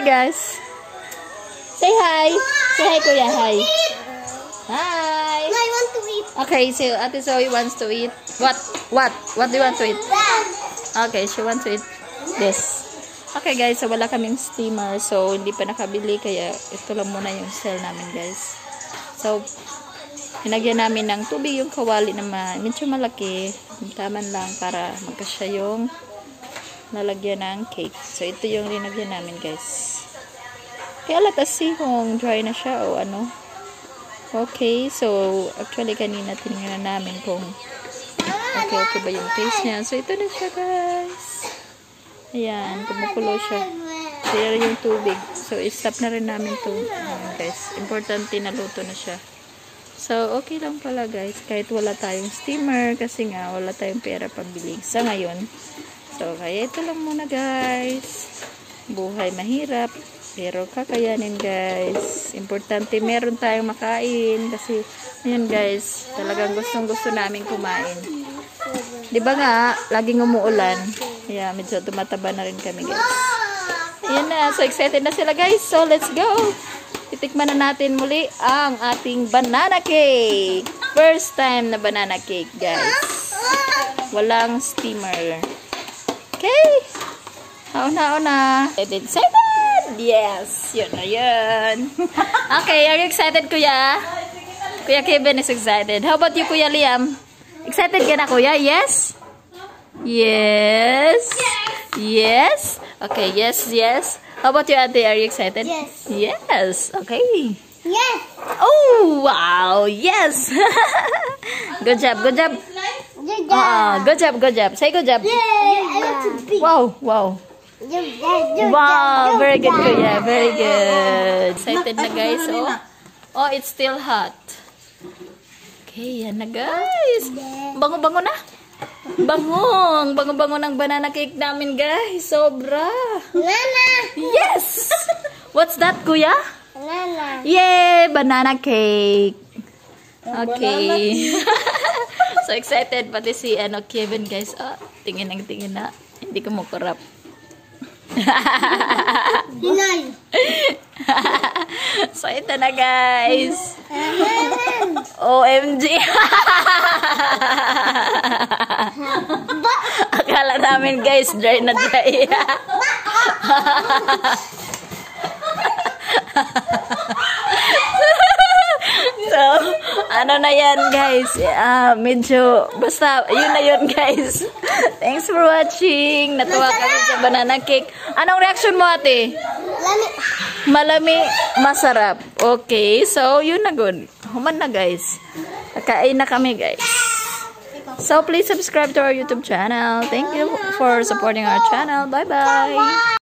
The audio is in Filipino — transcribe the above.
hi, guys. Say hi. Say hi, Kuya. Hi. Hi. I want to eat. Okay, so Ate Zoe wants to eat. What do you want to eat? Okay, she wants to eat this. Okay, guys. So, wala kaming steamer. So, hindi pa nakabili. Kaya, ito lang muna yung sale namin, guys. So, hinagyan namin ng tubig yung kawali na medyo malaki. Taman lang para magkasya yung nalagyan ng cake. So, ito yung linagyan namin, guys. Kaya let's see kung dry na siya o ano. Okay, so, actually, kanina tinignan namin kung okay ba yung taste niya. So, ito na siya, guys. Ayan, kumukulo siya. Clear yung tubig. So, i-stop na rin namin ito. Guys, importante na luto na siya. So, okay lang pala, guys. Kahit wala tayong steamer, kasi nga, wala tayong pera pambili sa ngayon. So, kaya ito lang muna, guys. Buhay mahirap, pero kakayanin, guys. Importante, meron tayong makain. Kasi, ayan, guys, talagang gustong-gusto namin kumain. Diba nga, laging umuulan. Kaya, medyo tumataba na rin kami, guys. Ayan na, so excited na sila, guys. So, let's go! Titikman na natin muli ang ating banana cake. First time na banana cake, guys. Walang steamer. Okay. Hauna. Excited? Yes. Yun na yun. Okay, are you excited, Kuya? Kuya Kevin is excited. How about you, Kuya Liam? Excited ka na, Kuya? Yes? Yes? Yes? Okay, yes. How about you, Ate? Are you excited? Yes. Yes. Okay. Yes. Oh, wow. Yes. Good job. Good job. Good job. Say good job. Yay. I want to be. Wow. Wow. Very good, Kuya. Very good. Excited na, guys. Oh, it's still hot. Okay, yan na, guys. Bango-bango na. Bango ng banana cake namin, guys. Sobra. Banana. Yes. What's that, Kuya? Banana. Yay, banana cake. Okay. So excited pati si Kevin, guys. Tingin na. Hindi ko makurap. Hinay. So ito na, guys. OMG. Akala namin, guys, dry na dry. So, ano na yan, guys? Medyo, basta, yun na yun, guys. Thanks for watching. Natuwa kami sa banana cake. Anong reaction mo, Ate? Malami, masarap. Okay, so, yun na good. Human na, guys. Kakain na kami, guys. So, please subscribe to our YouTube channel. Thank you for supporting our channel. Bye-bye.